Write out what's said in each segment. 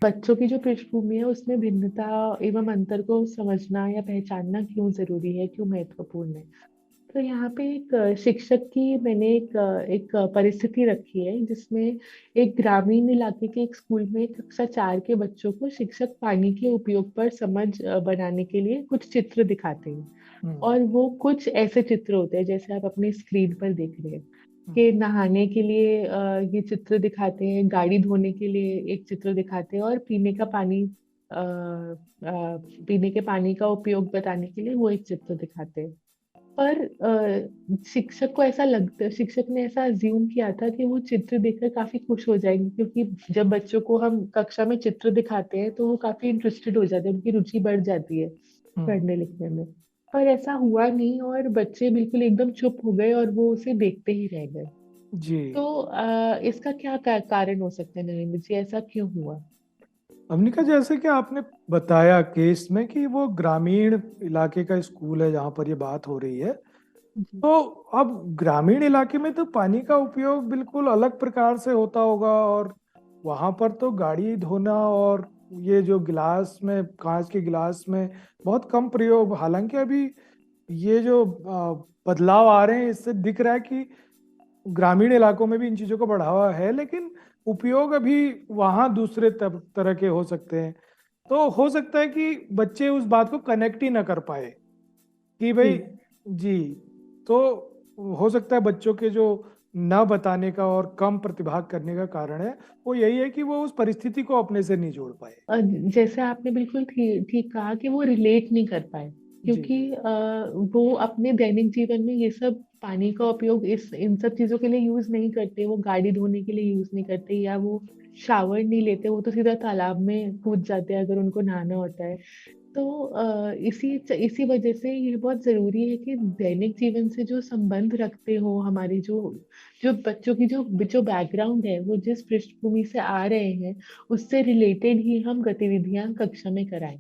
बच्चों की जो पृष्ठभूमि है उसमें भिन्नता एवं अंतर को समझना या पहचानना क्यों जरूरी है, क्यों महत्वपूर्ण है। तो यहाँ पे एक शिक्षक की मैंने एक परिस्थिति रखी है जिसमें एक ग्रामीण इलाके के एक स्कूल में कक्षा 4 के बच्चों को शिक्षक पानी के उपयोग पर समझ बनाने के लिए कुछ चित्र दिखाते हैं। हम्म। और वो कुछ ऐसे चित्र होते हैं जैसे आप अपनी स्क्रीन पर देख रहे हैं हम्म। कि नहाने के लिए ये चित्र दिखाते हैं, गाड़ी धोने के लिए एक चित्र दिखाते हैं, और पीने के पानी का उपयोग बताने के लिए वो एक चित्र दिखाते हैं। पर शिक्षक ने ऐसा अज्यूम किया था कि वो चित्र देखकर काफी खुश हो जाएंगे, क्योंकि जब बच्चों को हम कक्षा में चित्र दिखाते हैं तो वो काफी इंटरेस्टेड हो जाते हैं, उनकी रुचि बढ़ जाती है हम्म। पढ़ने लिखने में। पर ऐसा हुआ नहीं, और बच्चे बिल्कुल एकदम चुप हो गए और वो उसे देखते ही रह गए। जी। तो इसका क्या कारण हो सकता है नरेंद्र जी, ऐसा क्यों हुआ? अवनिका, जैसे कि आपने बताया केस में कि वो ग्रामीण इलाके का स्कूल है जहाँ पर ये बात हो रही है। जी। तो अब ग्रामीण इलाके में तो पानी का उपयोग बिल्कुल अलग प्रकार से होता होगा, और वहां पर तो गाड़ी धोना और ये जो गिलास में, कांच के गिलास में बहुत कम प्रयोग। हालांकि अभी ये जो बदलाव आ रहे हैं इससे दिख रहा है कि ग्रामीण इलाकों में भी इन चीजों को बढ़ावा है, लेकिन उपयोग अभी वहां दूसरे तरह के हो सकते हैं। तो हो सकता है कि बच्चे उस बात को कनेक्ट ही ना कर पाए कि भाई। जी। जी। तो हो सकता है बच्चों के जो न बताने का और कम प्रतिभाग करने का कारण है वो यही है कि वो उस परिस्थिति को अपने से नहीं जोड़ पाए। जैसे आपने बिल्कुल ठीक कहा कि वो रिलेट नहीं कर पाए, जी। क्योंकि वो अपने दैनिक जीवन में ये सब पानी का उपयोग इस इन सब चीजों के लिए यूज नहीं करते। वो गाड़ी धोने के लिए यूज नहीं करते, या वो शावर नहीं लेते, वो तो सीधा तालाब में कूद जाते हैं अगर उनको नहाना होता है। तो इसी वजह से ये बहुत जरूरी है कि दैनिक जीवन से जो संबंध रखते हो, हमारी जो जो बच्चों की जो जो बैकग्राउंड है, वो जिस पृष्ठभूमि से आ रहे हैं, उससे रिलेटेड ही हम गतिविधियां कक्षा में कराएं।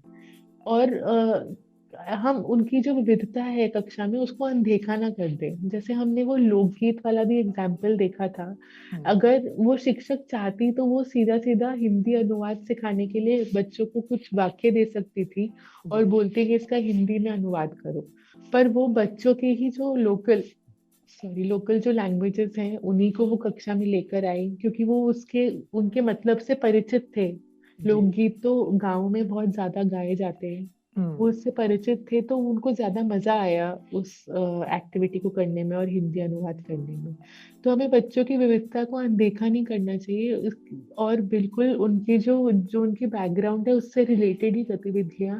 और हम उनकी जो विविधता है कक्षा में उसको अनदेखा ना कर दें। जैसे हमने वो लोकगीत वाला भी एग्जाम्पल देखा था। हम्म। अगर वो शिक्षक चाहती तो वो सीधा सीधा हिंदी अनुवाद सिखाने के लिए बच्चों को कुछ वाक्य दे सकती थी और जी। बोलती कि इसका हिंदी में अनुवाद करो। पर वो बच्चों के ही जो लोकल जो लैंग्वेजेस हैं उन्हीं को वो कक्षा में लेकर आई, क्योंकि वो उसके उनके मतलब से परिचित थे। जी। लोकगीत तो गाँव में बहुत ज्यादा गाए जाते हैं, वो हम्म। उससे परिचित थे, तो उनको ज्यादा मजा आया उस एक्टिविटी को करने में और हिंदी अनुवाद करने में। तो हमें बच्चों की विविधता को अनदेखा नहीं करना चाहिए, और बिल्कुल उनकी जो जो उनकी बैकग्राउंड है उससे रिलेटेड ही गतिविधियां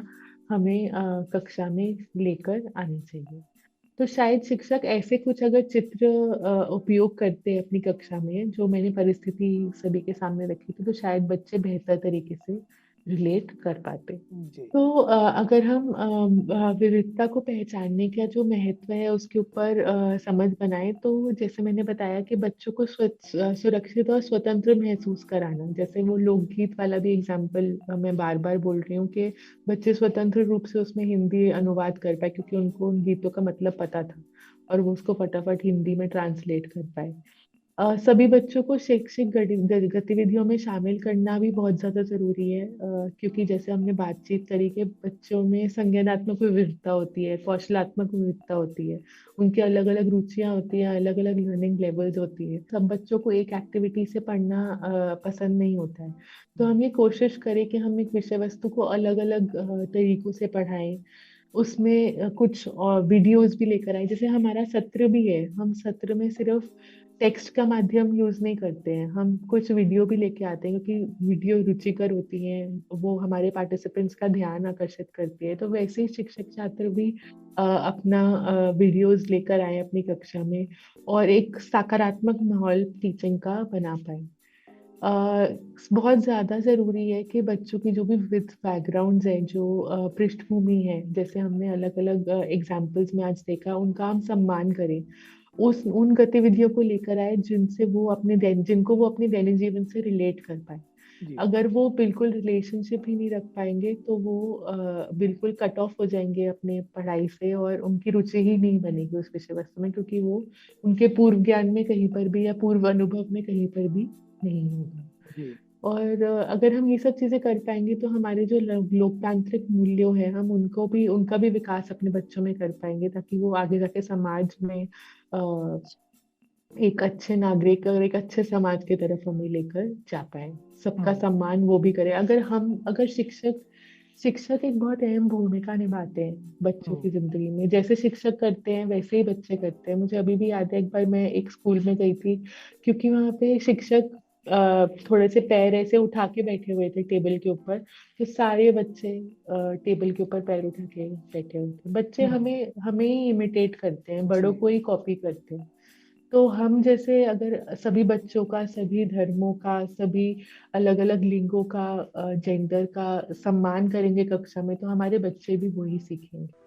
हमें कक्षा में लेकर आनी चाहिए। तो शायद शिक्षक ऐसे कुछ अगर चित्र उपयोग करते हैं अपनी कक्षा में, जो मैंने परिस्थिति सभी के सामने रखी थी, तो शायद बच्चे बेहतर तरीके से रिलेट कर पाते। जी। तो अगर हम विविधता को पहचानने का जो महत्व है उसके ऊपर समझ बनाए, तो जैसे मैंने बताया कि बच्चों को सुरक्षित और स्वतंत्र महसूस कराना, जैसे वो लोकगीत वाला भी एग्जाम्पल मैं बार बार बोल रही हूँ कि बच्चे स्वतंत्र रूप से उसमें हिंदी अनुवाद कर पाए, क्योंकि उनको उन गीतों का मतलब पता था और वो उसको फटाफट हिंदी में ट्रांसलेट कर पाए। सभी बच्चों को शैक्षिक गतिविधियों में शामिल करना भी बहुत ज्यादा जरूरी है, क्योंकि जैसे हमने बातचीत करी कि बच्चों में संज्ञानात्मक विविधता होती है, कौशलात्मक विविधता होती है, उनकी अलग अलग रुचियां होती हैं, अलग अलग लर्निंग लेवल्स होती है। सब बच्चों को एक एक्टिविटी से पढ़ना पसंद नहीं होता है। तो हम ये कोशिश करें कि हम एक विषय वस्तु को अलग अलग तरीकों से पढ़ाएं। उसमें कुछ वीडियोस भी लेकर आए, जैसे हमारा सत्र भी है, हम सत्र में सिर्फ टेक्स्ट का माध्यम यूज नहीं करते हैं, हम कुछ वीडियो भी लेके आते हैं, क्योंकि वीडियो रुचिकर होती हैं, वो हमारे पार्टिसिपेंट्स का ध्यान आकर्षित करती है। तो वैसे ही शिक्षक छात्र भी अपना वीडियोस लेकर आए अपनी कक्षा में, और एक सकारात्मक माहौल टीचिंग का बना पाए। बहुत ज्यादा जरूरी है कि बच्चों की जो भी विविध बैकग्राउंड्स हैं, जो पृष्ठभूमि है, जैसे हमने अलग अलग एग्जाम्पल्स में आज देखा, उनका हम सम्मान करें। उस उन गतिविधियों को लेकर आए जिनको वो अपने दैनिक जीवन से रिलेट कर पाए। जी। अगर वो बिल्कुल रिलेशनशिप ही नहीं रख पाएंगे तो वो बिल्कुल कट ऑफ हो जाएंगे अपने पढ़ाई से, और उनकी रुचि ही नहीं बनेगी उस विषय वस्तु में, क्योंकि वो उनके पूर्व ज्ञान में कहीं पर भी या पूर्व अनुभव में कहीं पर भी नहीं होगा। जी। और अगर हम ये सब चीजें कर पाएंगे तो हमारे जो लोकतांत्रिक मूल्यों हैं हम उनका भी विकास अपने बच्चों में कर पाएंगे, ताकि वो आगे जाके समाज में एक अच्छे नागरिक और एक अच्छे समाज की तरफ हमें लेकर जा पाए। सबका हम्म। सम्मान वो भी करे। अगर शिक्षक शिक्षक एक बहुत अहम भूमिका निभाते हैं बच्चों हम्म। की जिंदगी में। जैसे शिक्षक करते हैं वैसे ही बच्चे करते हैं। मुझे अभी भी याद है, एक बार मैं एक स्कूल में गई थी, क्योंकि वहां पे शिक्षक थोड़े से पैर ऐसे उठा के बैठे हुए थे टेबल के ऊपर। तो सारे बच्चे टेबल के ऊपर पैर उठा के बैठे हुए थे। बच्चे हम्म। हमें हमें ही इमिटेट करते हैं, जी। बड़ों को ही कॉपी करते हैं। तो हम जैसे अगर सभी बच्चों का, सभी धर्मों का, सभी अलग अलग लिंगों का, जेंडर का सम्मान करेंगे कक्षा में, तो हमारे बच्चे भी वही सीखेंगे।